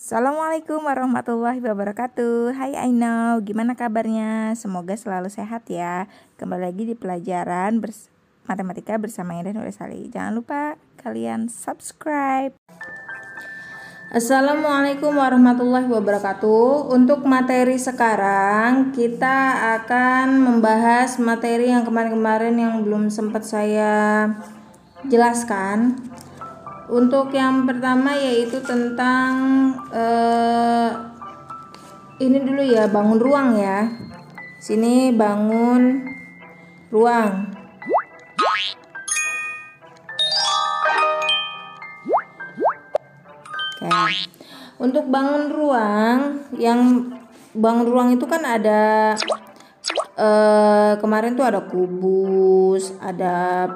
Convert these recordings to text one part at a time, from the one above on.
Assalamualaikum warahmatullahi wabarakatuh. Hai Ainau, gimana kabarnya? Semoga selalu sehat ya. Kembali lagi di pelajaran matematika bersama Indah Nurisali. Jangan lupa kalian subscribe. Assalamualaikum warahmatullahi wabarakatuh. Untuk materi sekarang kita akan membahas materi yang kemarin-kemarin yang belum sempat saya jelaskan. Untuk yang pertama yaitu tentang ini dulu ya, bangun ruang ya. Sini bangun ruang. Oke. Untuk bangun ruang, yang bangun ruang itu kan ada kemarin tuh ada kubus, ada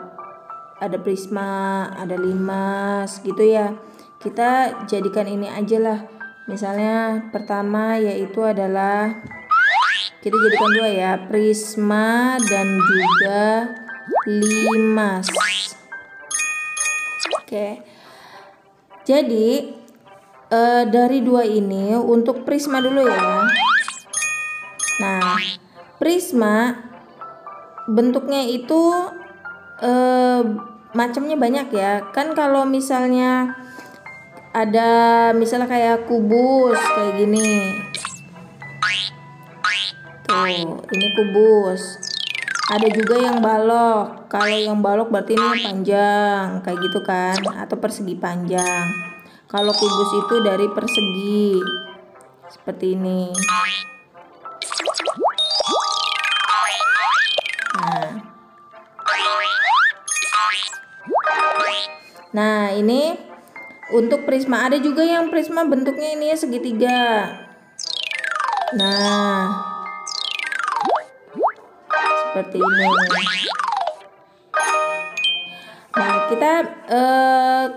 prisma, ada limas gitu ya. Kita jadikan ini aja lah. Misalnya pertama yaitu adalah kita jadikan dua ya, prisma dan juga limas. Oke. Jadi dari dua ini untuk prisma dulu ya. Nah, prisma bentuknya itu macamnya banyak ya. Kan kalau misalnya ada misalnya kayak kubus kayak gini. Tuh, ini kubus. Ada juga yang balok. Kalau yang balok berarti ini panjang kayak gitu kan, atau persegi panjang. Kalau kubus itu dari persegi seperti ini. Nah, ini untuk prisma. Ada juga yang prisma bentuknya ini ya segitiga. Nah, seperti ini. Nah, kita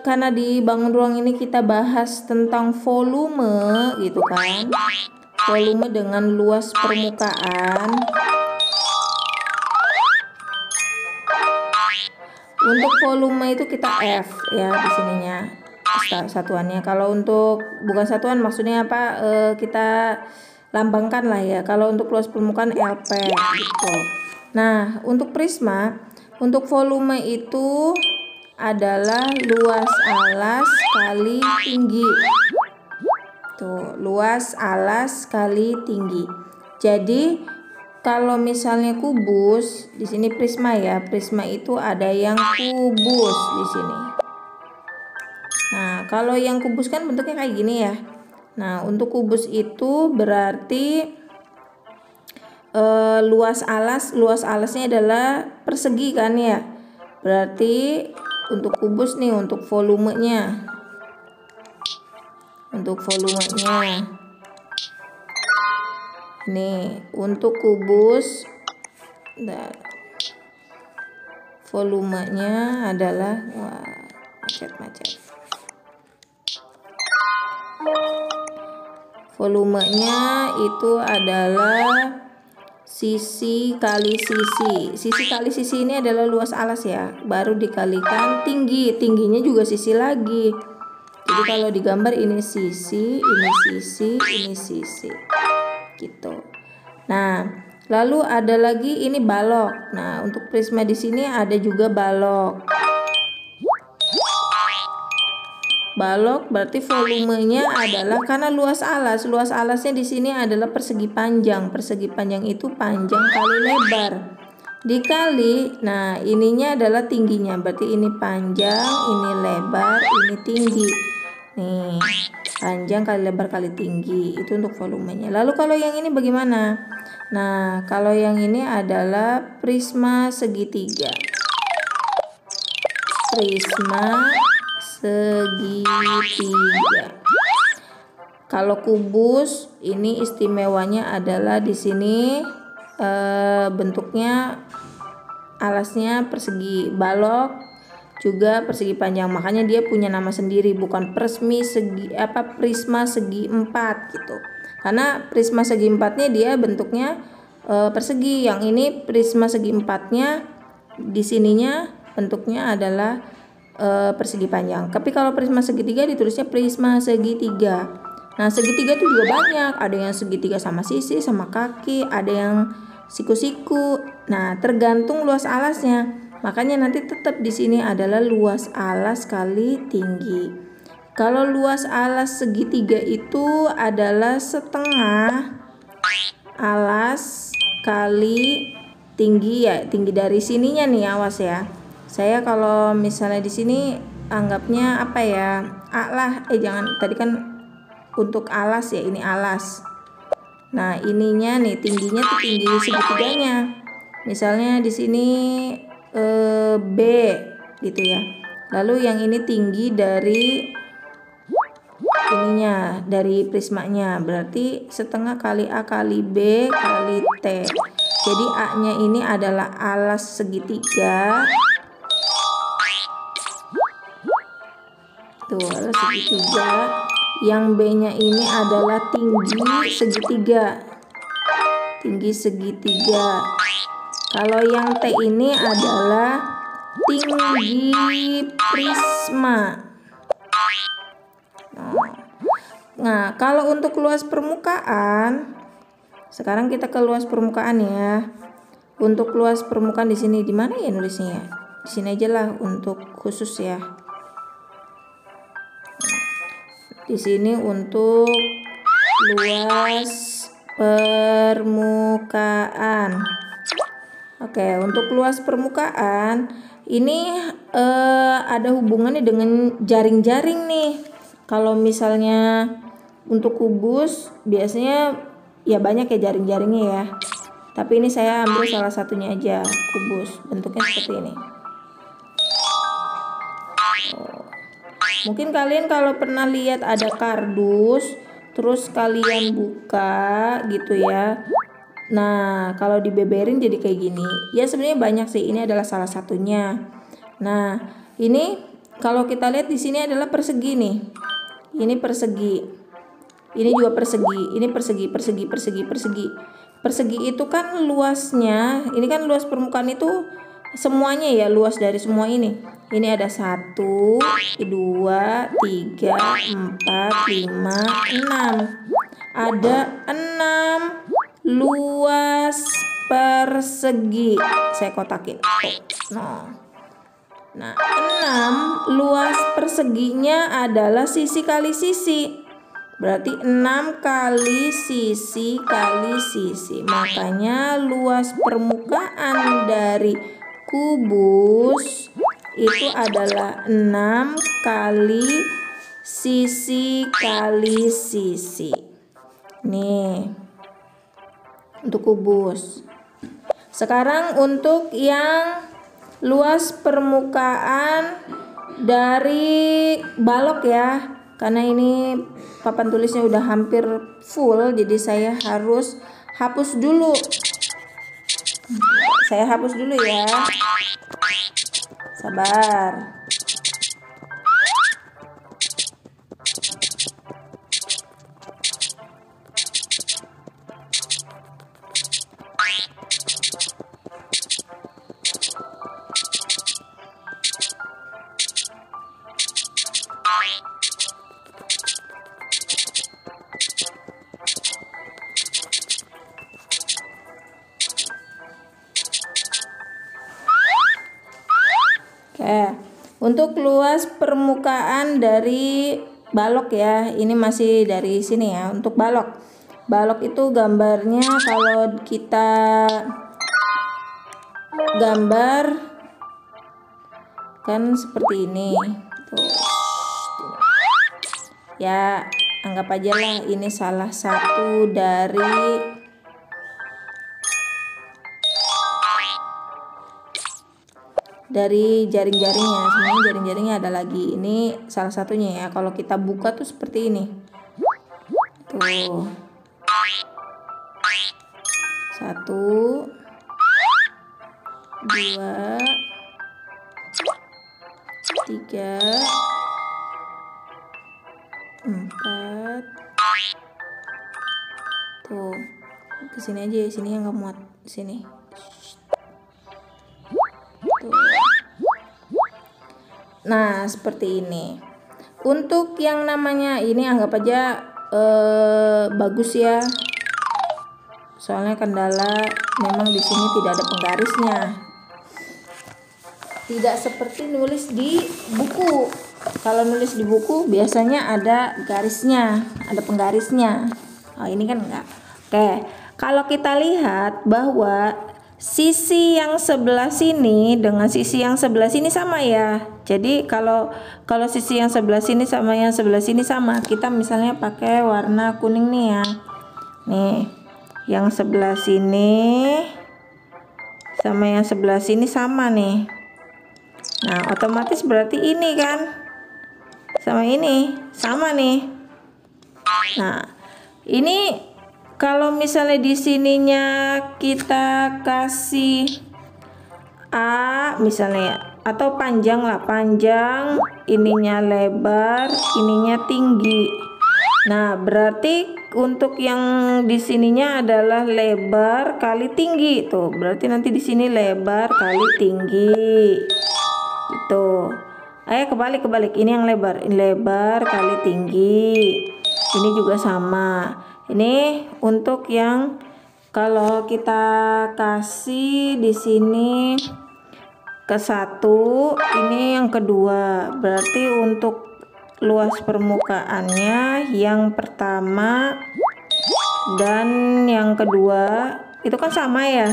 karena di bangun ruang ini kita bahas tentang volume gitu kan. Volume dengan luas permukaan. Untuk volume itu kita F ya di sininya satuannya. Kalau untuk bukan satuan maksudnya apa, kita lambangkan lah ya. Kalau untuk luas permukaan LP gitu. Nah, untuk prisma, untuk volume itu adalah luas alas kali tinggi. Tuh, luas alas kali tinggi. Jadi kalau misalnya kubus, di sini prisma ya. Prisma itu ada yang kubus di sini. Nah, kalau yang kubus kan bentuknya kayak gini ya. Nah, untuk kubus itu berarti luas alasnya adalah persegi kan ya. Berarti untuk kubus nih, untuk volumenya. Nih, untuk kubus volumenya adalah macet. Volumenya itu adalah sisi kali sisi. Sisi kali sisi ini adalah luas alas ya. Baru dikalikan tinggi. Tingginya juga sisi lagi. Jadi kalau digambar ini sisi, ini sisi, ini sisi. Gitu. Nah, lalu ada lagi ini balok. Nah, untuk prisma di sini ada juga balok. Balok berarti volumenya adalah karena luas alasnya di sini adalah persegi panjang. Persegi panjang itu panjang kali lebar dikali, nah ininya adalah tingginya, berarti ini panjang, ini lebar, ini tinggi. Nih, panjang kali lebar kali tinggi, itu untuk volumenya. Lalu kalau yang ini bagaimana? Nah, kalau yang ini adalah prisma segitiga. Prisma segitiga. Kalau kubus ini istimewanya adalah di sini bentuknya alasnya persegi, balok juga persegi panjang. Makanya dia punya nama sendiri, bukan prisma segi empat gitu. Karena prisma segi empatnya dia bentuknya persegi. Yang ini prisma segi empatnya di sininya bentuknya adalah persegi panjang. Tapi kalau prisma segitiga ditulisnya prisma segitiga. Nah, segitiga tuh juga banyak. Ada yang segitiga sama sisi, sama kaki, ada yang siku-siku. Nah, tergantung luas alasnya. Makanya nanti tetap di sini adalah luas alas kali tinggi. Kalau luas alas segitiga itu adalah setengah alas kali tinggi ya, tinggi dari sininya nih, awas ya. Saya kalau misalnya di sini anggapnya apa ya? A lah, jangan, tadi kan untuk alas ya, ini alas. Nah, ininya nih tingginya tuh tinggi segitiganya. Misalnya di sini B gitu ya. Lalu yang ini tinggi dari ininya, dari prismanya, berarti setengah kali A kali B kali T. Jadi A nya ini adalah alas segitiga. Tuh, alas segitiga. Yang B nya ini adalah tinggi segitiga. Tinggi segitiga. Kalau yang T ini adalah tinggi prisma. Nah, kalau untuk luas permukaan, sekarang kita ke luas permukaan ya. Untuk luas permukaan di sini, di mana ya nulisnya ya? Di sini aja lah untuk khusus ya. Di sini untuk luas permukaan. Oke, untuk luas permukaan ini ada hubungannya dengan jaring-jaring nih. Kalau misalnya untuk kubus biasanya ya banyak ya jaring-jaringnya ya. Tapi ini saya ambil salah satunya aja, kubus. Bentuknya seperti ini. Mungkin kalian kalau pernah lihat ada kardus, terus kalian buka gitu ya. Nah, kalau dibeberin jadi kayak gini. Ya sebenarnya banyak sih, ini adalah salah satunya. Nah, ini kalau kita lihat di sini adalah persegi nih. Ini persegi. Ini juga persegi. Ini persegi. Persegi itu kan luasnya, ini kan luas permukaan itu semuanya ya, luas dari semua ini. Ini ada 1, 2, 3, 4, 5, 6. Ada 6 luas persegi. Saya kotakin. Nah, 6 luas perseginya adalah sisi kali sisi. Berarti 6 kali sisi kali sisi. Makanya luas permukaan dari kubus itu adalah 6 kali sisi kali sisi. Nih, untuk kubus. Sekarang untuk yang luas permukaan dari balok ya. Karena ini papan tulisnya udah hampir full, jadi saya harus hapus dulu. Saya hapus dulu ya. Sabar. Untuk luas permukaan dari balok ya, ini masih dari sini ya. Untuk balok, balok itu gambarnya kalau kita gambar kan seperti ini. Tuh. Ya, anggap aja lah ini salah satu dari jaring-jaringnya. Sebenarnya jaring-jaringnya ada lagi, ini salah satunya ya. Kalau kita buka tuh seperti ini tuh, 1, 2, 3, 4. Tuh, kesini aja ya, sini yang nggak muat, sini. Tuh. Nah, seperti ini. Untuk yang namanya ini anggap aja bagus ya. Soalnya kendala memang di sini tidak ada penggarisnya. Tidak seperti nulis di buku. Kalau nulis di buku biasanya ada garisnya, ada penggarisnya. Oh, ini kan enggak. Oke, kalau kita lihat bahwa sisi yang sebelah sini dengan sisi yang sebelah sini sama ya. Jadi kalau sisi yang sebelah sini sama yang sebelah sini sama, kita misalnya pakai warna kuning nih ya. Nih, yang sebelah sini sama yang sebelah sini sama nih. Nah, otomatis berarti ini kan sama ini sama nih. Nah, ini kalau misalnya di sininya kita kasih A misalnya ya, atau panjang lah, panjang, ininya lebar, ininya tinggi. Nah, berarti untuk yang di sininya adalah lebar kali tinggi tuh. Berarti nanti di sini lebar kali tinggi. Itu. Ayo kebalik. Ini yang lebar, lebar kali tinggi. Ini juga sama. Ini untuk yang kalau kita kasih di sini ke 1, ini yang kedua. Berarti untuk luas permukaannya yang pertama dan yang kedua itu kan sama ya.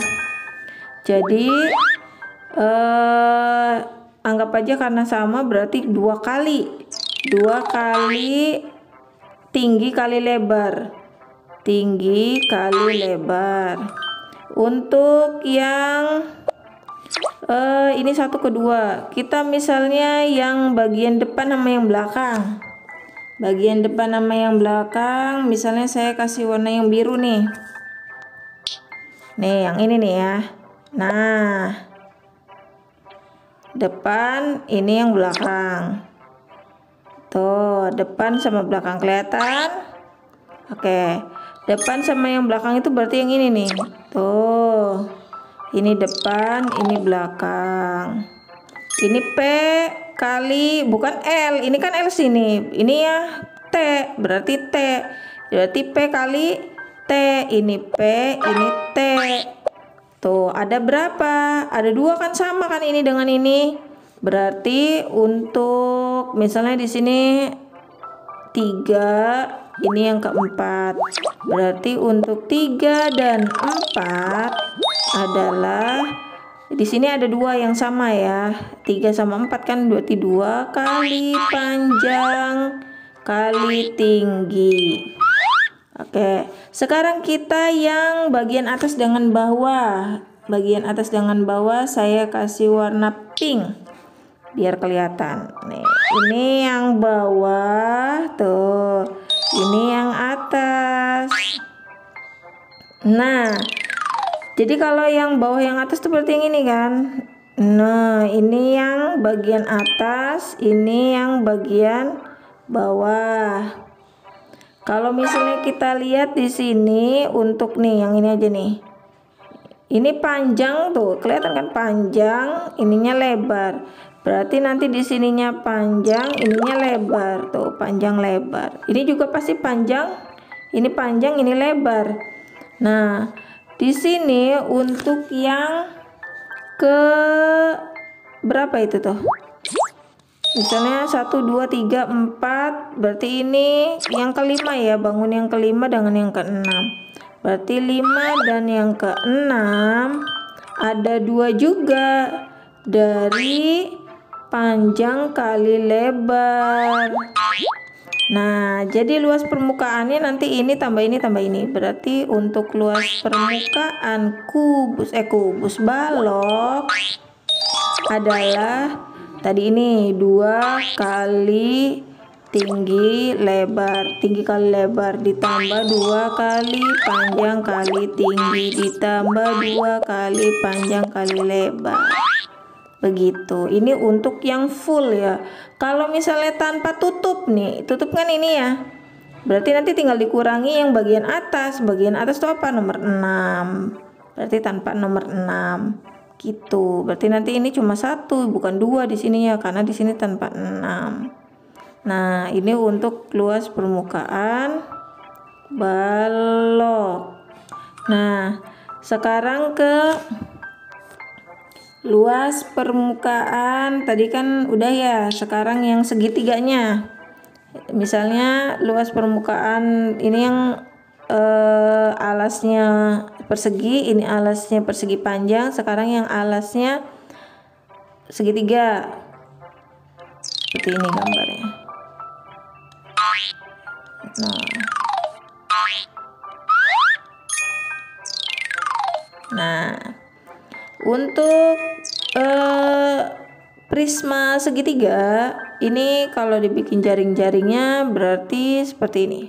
Jadi anggap aja karena sama berarti 2 kali tinggi kali lebar, tinggi kali lebar. Untuk yang ini 1 ke 2, kita misalnya yang bagian depan sama yang belakang, bagian depan sama yang belakang misalnya saya kasih warna yang biru nih, yang ini nih ya. Nah, depan ini yang belakang tuh, depan sama belakang kelihatan. Oke, depan sama yang belakang itu berarti yang ini nih tuh, ini depan ini belakang. Ini P kali, bukan L, ini kan L sini, ini ya T, berarti P kali T. Ini P, ini T. Tuh, ada berapa? Ada 2 kan, sama kan ini dengan ini. Berarti untuk misalnya di sini 3, ini yang keempat. Berarti untuk 3 dan 4 adalah di sini ada 2 yang sama ya. 3 sama 4 kan berarti 2 kali panjang kali tinggi. Oke, sekarang kita yang bagian atas dengan bawah. Bagian atas dengan bawah saya kasih warna pink biar kelihatan. Nih, ini yang bawah tuh, ini yang atas. Nah, jadi kalau yang bawah yang atas tuh berarti yang ini kan. Nah, ini yang bagian atas, ini yang bagian bawah. Kalau misalnya kita lihat di sini untuk nih yang ini aja nih. Ini panjang tuh, kelihatan kan panjang, ininya lebar. Berarti nanti di sininya panjang, ininya lebar tuh, panjang lebar. Ini juga pasti panjang, ini panjang, ini lebar. Nah, di sini untuk yang ke berapa itu tuh? Misalnya 1, 2, 3, 4, berarti ini yang kelima ya, bangun yang kelima dengan yang keenam. Berarti 5 dan yang keenam ada 2 juga dari panjang kali lebar. Nah, jadi luas permukaannya nanti ini tambah ini tambah ini. Berarti untuk luas permukaan kubus balok adalah tadi ini 2 kali tinggi kali lebar ditambah 2 kali panjang kali tinggi ditambah 2 kali panjang kali lebar. Begitu. Ini untuk yang full ya. Kalau misalnya tanpa tutup nih, tutup kan ini ya. Berarti nanti tinggal dikurangi yang bagian atas. Bagian atas itu apa? Nomor 6. Berarti tanpa nomor 6. Gitu. Berarti nanti ini cuma 1 bukan 2 di sini ya, karena di sini tanpa 6. Nah, ini untuk luas permukaan balok. Nah, sekarang ke luas permukaan. Tadi kan udah ya, sekarang yang segitiganya. Misalnya luas permukaan ini yang alasnya persegi, ini alasnya persegi panjang, sekarang yang alasnya segitiga. Seperti ini gambarnya. Nah, untuk prisma segitiga ini kalau dibikin jaring-jaringnya berarti seperti ini.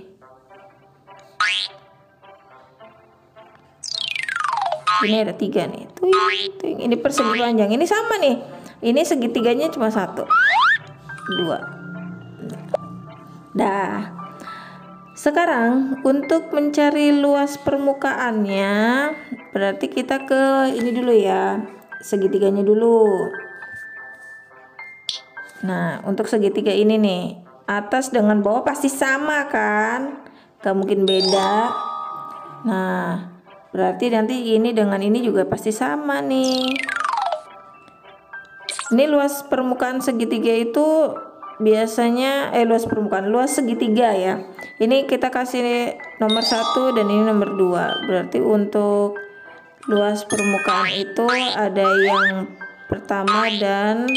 Ini ada 3 nih. Tuing. Ini persegi panjang. Ini sama nih. Ini segitiganya cuma 1, 2. Dah. Sekarang untuk mencari luas permukaannya berarti kita ke ini dulu ya, segitiganya dulu. Nah, untuk segitiga ini nih, atas dengan bawah pasti sama kan, gak mungkin beda. Nah, berarti nanti ini dengan ini juga pasti sama nih. Ini luas permukaan segitiga itu biasanya luas segitiga ya. Ini kita kasih nomor 1 dan ini nomor 2. Berarti untuk luas permukaan itu ada yang pertama dan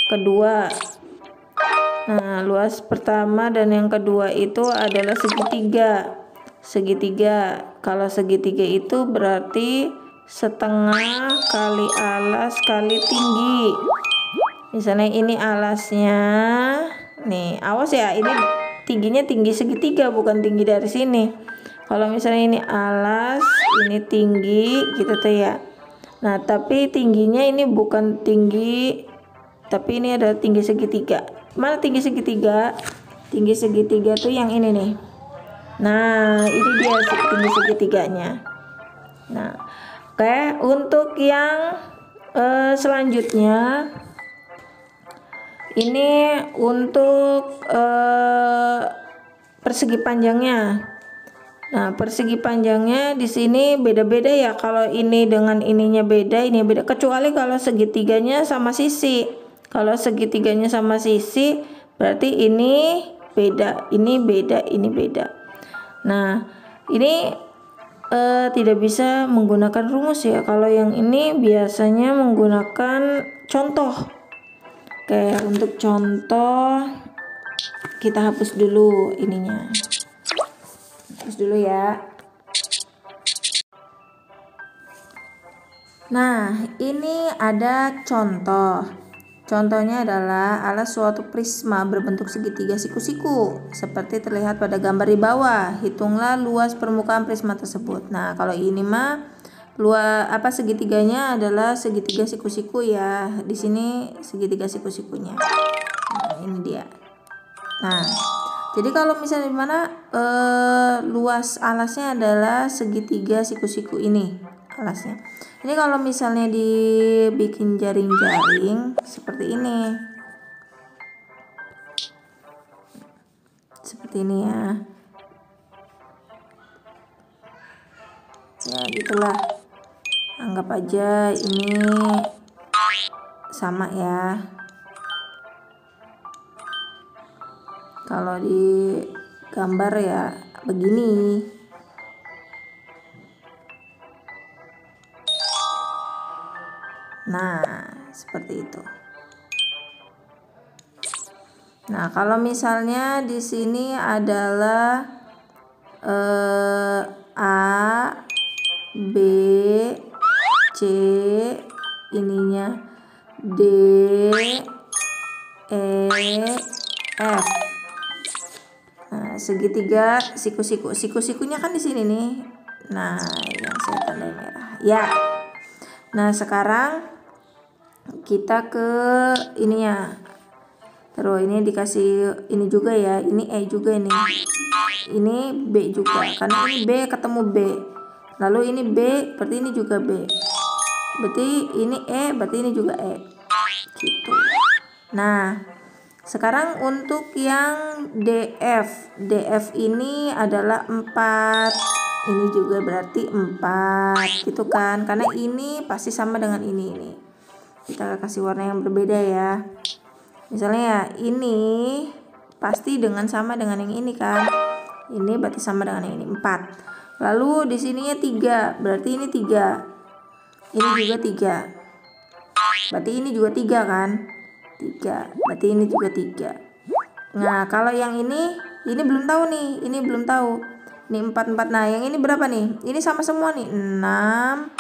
kedua. Nah, luas pertama dan yang kedua itu adalah segitiga. Kalau segitiga itu berarti setengah kali alas kali tinggi. Misalnya ini alasnya nih, awas ya, ini tingginya tinggi segitiga bukan tinggi dari sini. Kalau misalnya ini alas, ini tinggi gitu tuh ya. Nah, tapi tingginya ini bukan tinggi, tapi ini adalah tinggi segitiga. Mana tinggi segitiga? Tinggi segitiga tuh yang ini nih. Nah, ini dia tinggi segitiganya. Nah, oke, untuk yang selanjutnya ini untuk persegi panjangnya. Nah, persegi panjangnya di sini beda-beda ya. Kalau ini dengan ininya beda, ini beda. Kecuali kalau segitiganya sama sisi. Kalau segitiganya sama sisi, berarti ini beda, ini beda, ini beda. Nah, ini tidak bisa menggunakan rumus ya. Kalau yang ini biasanya menggunakan contoh. Oke, untuk contoh kita hapus dulu ininya. Hapus dulu ya. Nah, ini ada contoh. Contohnya adalah alas suatu prisma berbentuk segitiga siku-siku seperti terlihat pada gambar di bawah. Hitunglah luas permukaan prisma tersebut. Nah, kalau ini mah segitiganya adalah segitiga siku-siku ya. Di sini segitiga siku-sikunya. Nah, ini dia. Nah, jadi kalau misalnya di mana luas alasnya adalah segitiga siku-siku ini alasnya. Ini kalau misalnya dibikin jaring-jaring seperti ini. Seperti ini ya. Ya, gitulah. Anggap aja ini sama ya. Kalau di gambar ya begini. Nah, seperti itu. Nah, kalau misalnya di sini adalah A, B, C, ininya D, E, F. Nah, segitiga siku-siku. Siku-sikunya kan di sini nih. Nah, yang saya tanda merah. Ya. Nah, sekarang kita ke ini ya. Terus ini dikasih ini juga ya. Ini E juga ini. Ini B juga. Karena ini B ketemu B. Lalu ini B, berarti ini juga B. Berarti ini E, berarti ini juga E. Gitu. Nah, Sekarang untuk yang DF ini adalah 4. Ini juga berarti 4 gitu kan, karena ini pasti sama dengan ini. Kita kasih warna yang berbeda ya. Misalnya ya, ini pasti sama dengan yang ini kan. Ini berarti sama dengan yang ini 4. Lalu di sininya 3, berarti ini 3. Ini juga 3. Berarti ini juga 3 kan? 3. Berarti ini juga 3. Nah, kalau yang ini belum tahu nih. Ini belum tahu. Ini 4. Nah, yang ini berapa nih? Ini sama semua nih. 6,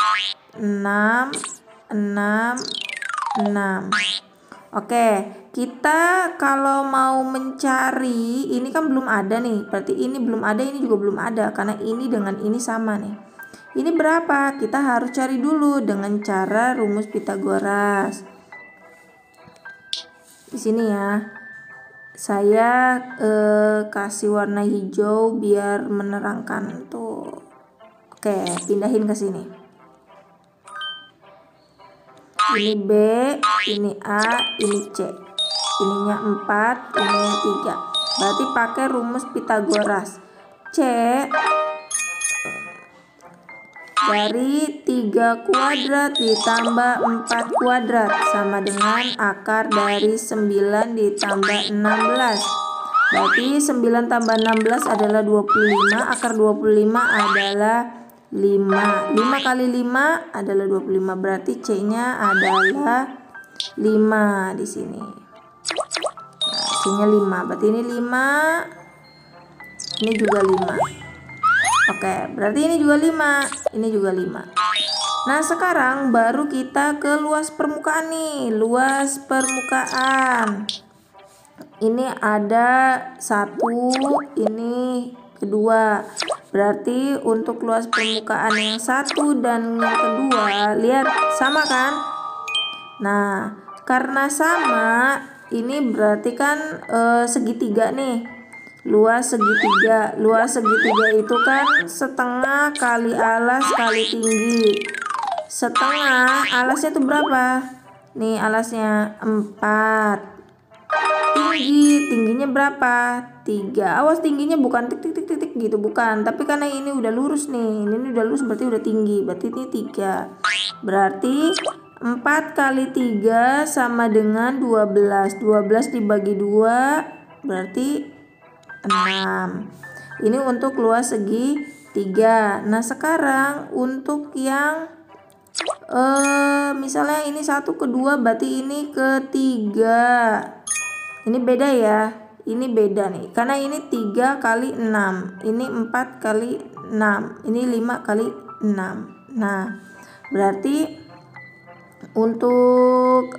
6, 6, 6. Oke, kita kalau mau mencari, ini kan belum ada nih. Berarti ini belum ada, ini juga belum ada. Karena ini dengan ini sama nih. Ini berapa? Kita harus cari dulu dengan cara rumus Pitagoras. Di sini ya. Saya kasih warna hijau biar menerangkan tuh. Oke, pindahin ke sini. Ini B, ini A, ini C. Ininya 4, ininya 3. Berarti pakai rumus Pitagoras. C dari 3 kuadrat ditambah 4 kuadrat sama dengan akar dari 9 ditambah 16. Berarti 9 tambah 16 adalah 25. Akar 25 adalah 5. 5 kali 5 adalah 25. Berarti C-nya adalah 5 di sini. Nah, C-nya 5. Berarti ini 5. Ini juga 5. Oke, berarti ini juga 5. Ini juga 5. Nah, sekarang baru kita ke luas permukaan nih. Luas permukaan. Ini ada 1, ini kedua. Berarti untuk luas permukaan yang 1 dan yang kedua, lihat sama kan? Nah, karena sama, ini berarti kan segitiga nih. Luas segitiga. Luas segitiga itu kan setengah kali alas kali tinggi. Setengah, alasnya itu berapa? Nih alasnya 4. Tingginya berapa? 3. Awas, tingginya bukan titik gitu, bukan. Tapi karena ini udah lurus nih. Ini udah lurus berarti udah tinggi. Berarti ini 3. Berarti 4 kali 3 sama dengan 12. 12 dibagi 2 berarti 6. Ini untuk luas segitiga. Nah, sekarang untuk yang misalnya ini 1 ke 2 berarti ini ketiga. Ini beda ya. Ini beda nih. Karena ini 3 kali 6. Ini 4 kali 6. Ini 5 kali 6. Nah, berarti untuk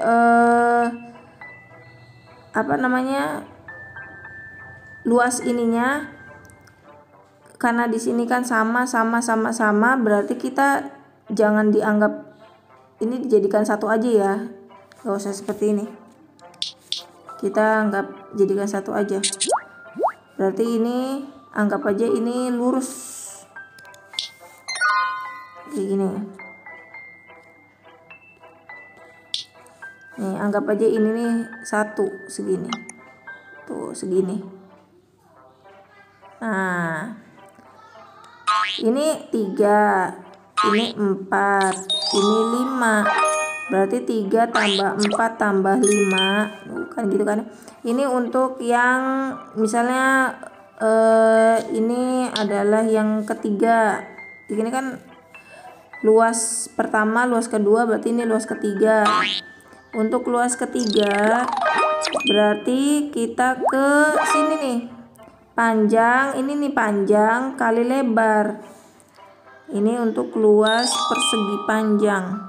luas ininya, karena di sini kan sama, berarti kita jangan dianggap ini, dijadikan satu aja ya. Gak usah seperti ini. Kita anggap jadikan satu aja. Berarti ini anggap aja ini lurus kayak gini. Nih, anggap aja ini nih 1 segini. Tuh, segini. Nah, ini 3, ini 4, ini 5. Berarti 3 tambah 4 tambah 5, bukan gitu kan. Ini untuk yang misalnya ini adalah yang ketiga. Ini kan luas pertama, luas kedua, berarti ini luas ketiga. Untuk luas ketiga berarti kita ke sini nih. Panjang, ini nih panjang kali lebar. Ini untuk luas persegi panjang.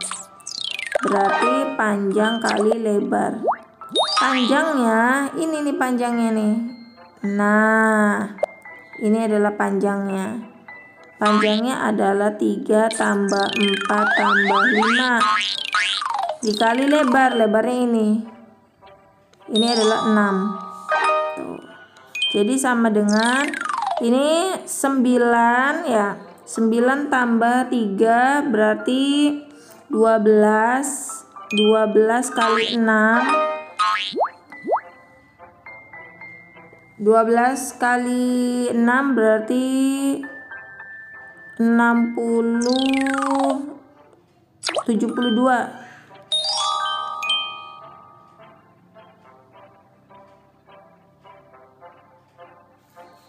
Berarti panjang kali lebar. Panjangnya, ini nih panjangnya nih. Nah, ini adalah panjangnya. Panjangnya adalah 3 tambah 4 tambah 5. Dikali lebarnya ini. Ini adalah 6. Tuh. Jadi sama dengan ini 9 ya. 9 tambah 3 berarti 12 kali 6 12 kali 6 berarti 60, 72.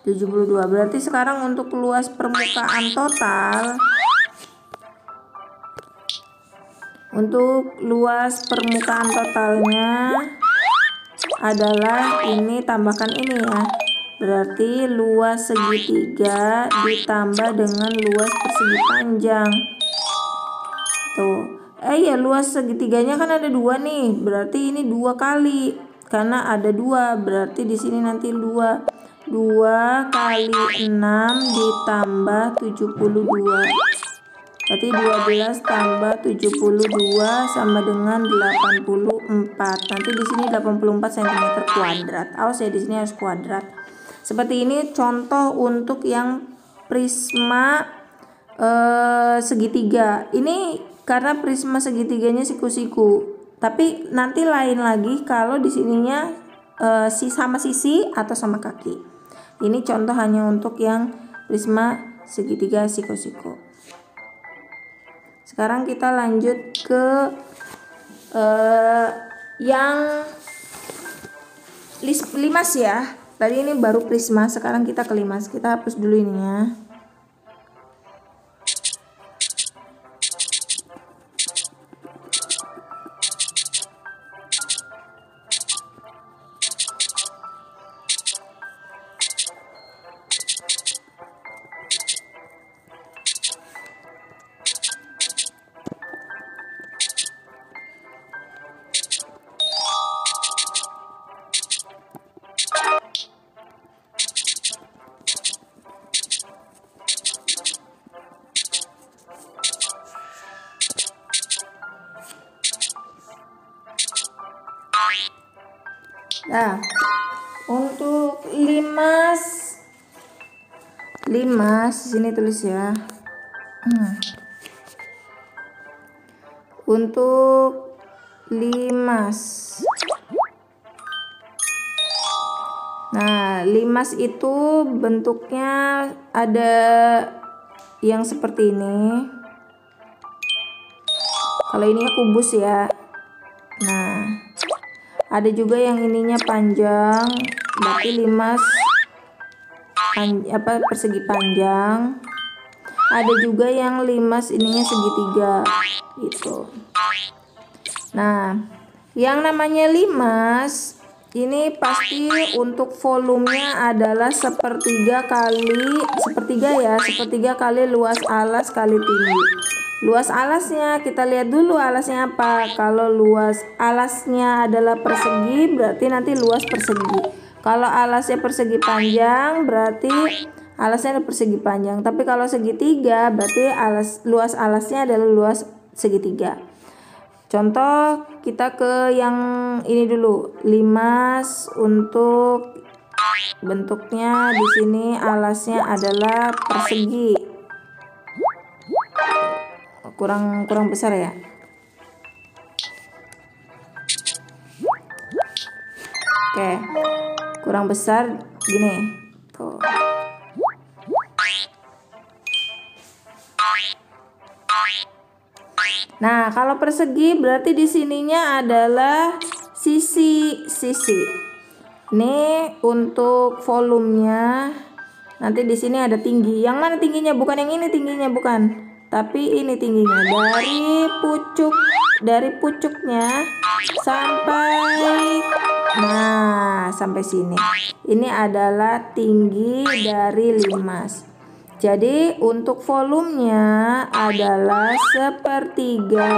72. Berarti sekarang untuk luas permukaan total, untuk luas permukaan totalnya adalah ini, tambahkan ini ya. Berarti luas segitiga ditambah dengan luas persegi panjang. Tuh. Ya luas segitiganya kan ada 2 nih. Berarti ini 2 kali. Karena ada 2, berarti di sini nanti 2 kali 6 ditambah 72. Berarti 12 tambah 72 sama dengan 84. Nanti di sini 84 cm kuadrat. Awas ya, di sini harus kuadrat. Seperti ini contoh untuk yang prisma segitiga. Ini karena prisma segitiganya siku-siku. Tapi nanti lain lagi kalau di sininya sama sisi atau sama kaki. Ini contoh hanya untuk yang prisma segitiga siku-siku. Sekarang kita lanjut ke yang limas ya. Tadi ini baru prisma, sekarang kita ke limas. Kita hapus dulu ininya. Nah, untuk limas sini tulis ya. Untuk limas. Nah, limas itu bentuknya ada yang seperti ini. Kalau ini kubus ya. Nah, ada juga yang ininya panjang, berarti limas persegi panjang. Ada juga yang limas ininya segitiga gitu. Nah, yang namanya limas ini pasti untuk volumenya adalah sepertiga kali luas alas kali tinggi. Luas alasnya kita lihat dulu alasnya apa. Kalau luas alasnya adalah persegi, berarti nanti luas persegi. Kalau alasnya persegi panjang, berarti alasnya ada persegi panjang. Tapi kalau segitiga, berarti luas alasnya adalah luas segitiga. Contoh kita ke yang ini dulu. Limas untuk bentuknya di sini alasnya adalah persegi. Kurang besar ya. Oke, kurang besar gini. Tuh. Nah, kalau persegi berarti di sininya adalah sisi. Ini untuk volumenya. Nanti di sini ada tinggi. Yang mana tingginya? Bukan yang ini tingginya, bukan. Tapi ini tingginya dari pucuknya sampai sini. Ini adalah tinggi dari limas. Jadi untuk volumenya adalah sepertiga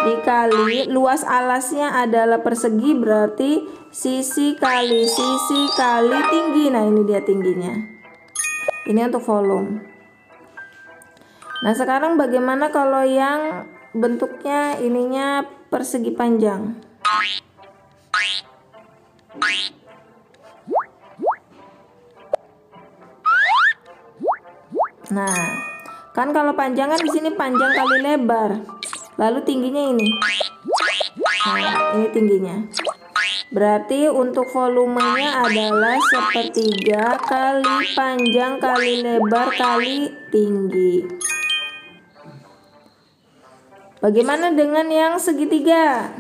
dikali luas alasnya adalah persegi, berarti sisi kali tinggi. Nah, ini dia tingginya. Ini untuk volume. Nah, sekarang bagaimana kalau yang bentuknya ininya persegi panjang? Nah, kan kalau panjang kan di sini panjang kali lebar. Lalu tingginya ini. Nah, ini tingginya. Berarti untuk volumenya adalah 1/3 kali panjang kali lebar kali tinggi. Bagaimana dengan yang segitiga?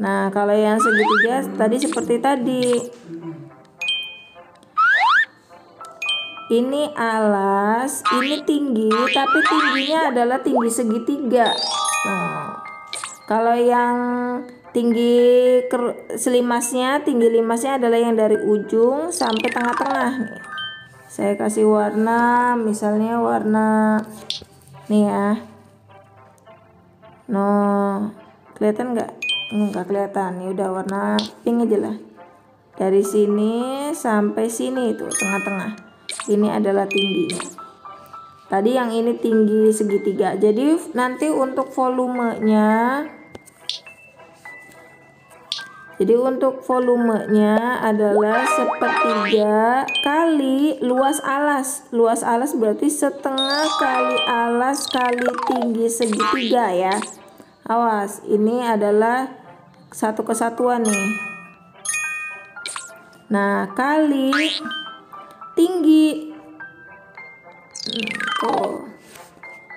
Nah, kalau yang segitiga tadi seperti tadi. Ini alas, ini tinggi, tapi tingginya adalah tinggi segitiga. Nah, kalau yang tinggi tinggi limasnya adalah yang dari ujung sampai tengah-tengah nih. Saya kasih warna, misalnya warna nih ya. No, kelihatan nggak? Nggak kelihatan. Ya udah warna pink aja lah. Dari sini sampai sini itu tengah-tengah. Ini adalah tingginya. Tadi yang ini tinggi segitiga. Jadi nanti untuk volumenya adalah 1/3 kali luas alas. Luas alas berarti 1/2 kali alas kali tinggi segitiga ya. Awas, ini adalah satu kesatuan nih. Nah, kali tinggi.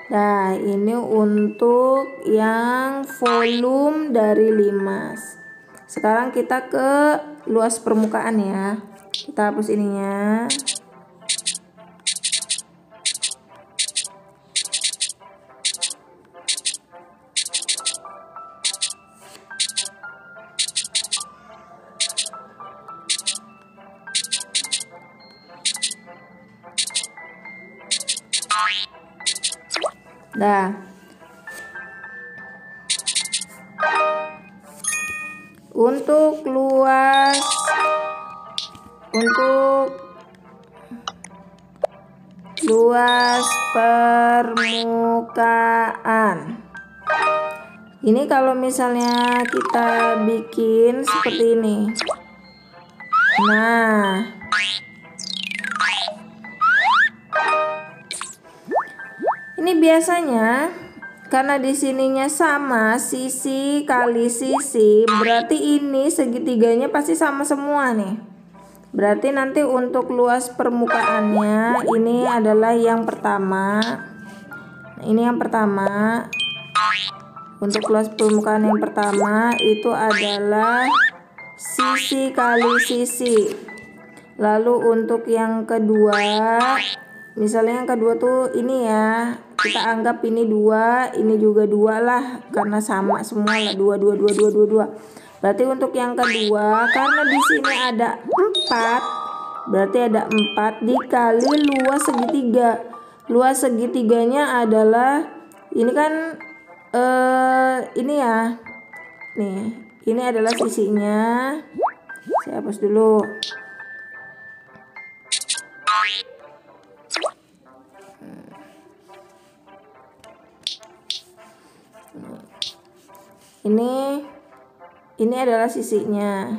Nah, ini untuk yang volume dari limas. Sekarang kita ke luas permukaan ya. Kita hapus ininya. Nah, untuk luas permukaan. Ini kalau misalnya kita bikin seperti ini. Nah, ini biasanya karena di sininya sama sisi kali sisi, berarti ini segitiganya pasti sama semua nih. Berarti nanti untuk luas permukaannya ini adalah yang pertama. Ini yang pertama. Untuk luas permukaan yang pertama itu adalah sisi kali sisi. Lalu untuk yang kedua, misalnya yang kedua tuh ini ya, kita anggap ini 2, ini juga 2 lah, karena sama semua lah, 2. Berarti untuk yang kedua, karena di sini ada 4, berarti ada 4 dikali luas segitiga. Luas segitiganya adalah ini kan ini ya, nih ini adalah sisinya. Saya hapus dulu. Ini adalah sisinya.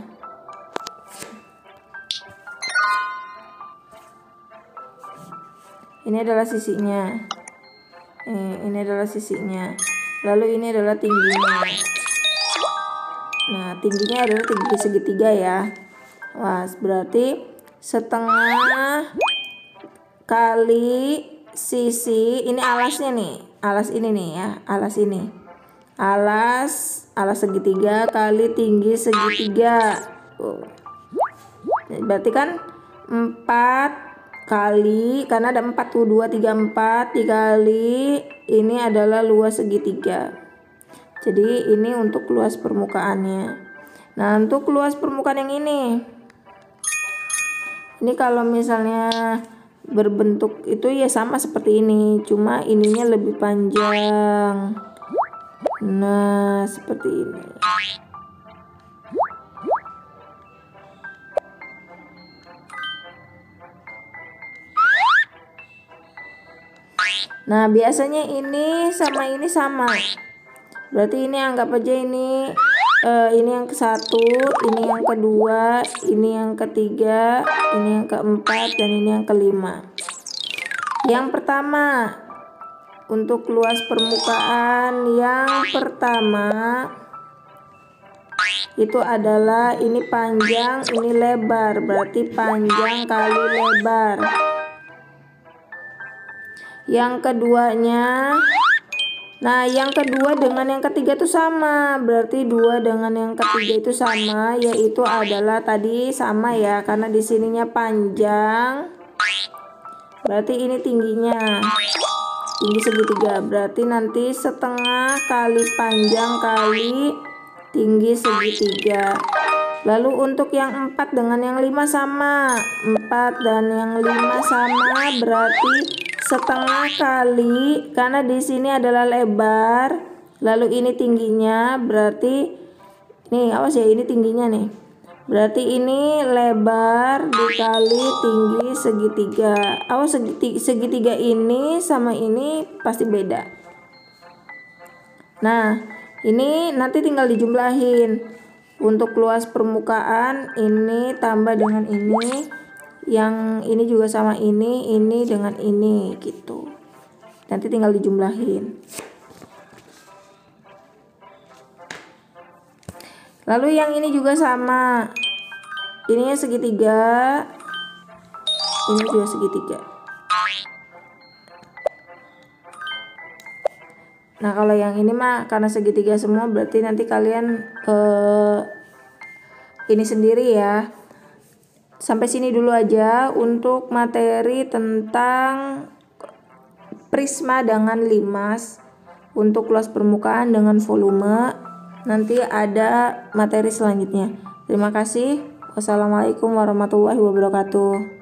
Ini adalah sisinya. Ini adalah sisinya. Lalu ini adalah tingginya. Nah, tingginya adalah tinggi segitiga ya. Wah, berarti 1/2 kali sisi, ini alasnya nih. Alas ini nih ya, alas ini. Alas segitiga kali tinggi segitiga. Berarti kan 4 kali, karena ada 4 tuh, 2, 3, 4 dikali ini adalah luas segitiga. Jadi ini untuk luas permukaannya. Nah, untuk luas permukaan yang ini kalau misalnya berbentuk itu ya sama seperti ini, cuma ininya lebih panjang. Nah, seperti ini. Nah, biasanya ini sama ini sama. Berarti ini anggap aja ini yang ke-1, ini yang kedua, ini yang ketiga, ini yang keempat, dan ini yang kelima. Yang pertama, untuk luas permukaan yang pertama itu adalah ini panjang, ini lebar, berarti panjang kali lebar. Yang keduanya, nah yang kedua dengan yang ketiga itu sama, berarti 2 dengan yang ketiga itu sama, yaitu adalah tadi sama ya, karena di sininya panjang, berarti ini tingginya tinggi segitiga, berarti nanti setengah kali panjang kali tinggi segitiga. Lalu untuk yang 4 dengan yang 5 sama, 4 dan yang 5 sama, berarti setengah kali, karena di sini adalah lebar, lalu ini tingginya, berarti nih awas ya, ini tingginya nih, berarti ini lebar dikali tinggi segitiga. Awas, segitiga ini sama ini pasti beda. Nah ini nanti tinggal dijumlahin. Untuk luas permukaan ini tambah dengan ini, yang ini juga sama ini dengan ini gitu. Nanti tinggal dijumlahin. Lalu yang ini juga sama, ininya segitiga, ini juga segitiga. Nah kalau yang ini mah karena segitiga semua, berarti nanti kalian ini sendiri ya. Sampai sini dulu aja untuk materi tentang prisma dengan limas untuk luas permukaan dengan volume. Nanti ada materi selanjutnya. Terima kasih. Wassalamualaikum warahmatullahi wabarakatuh.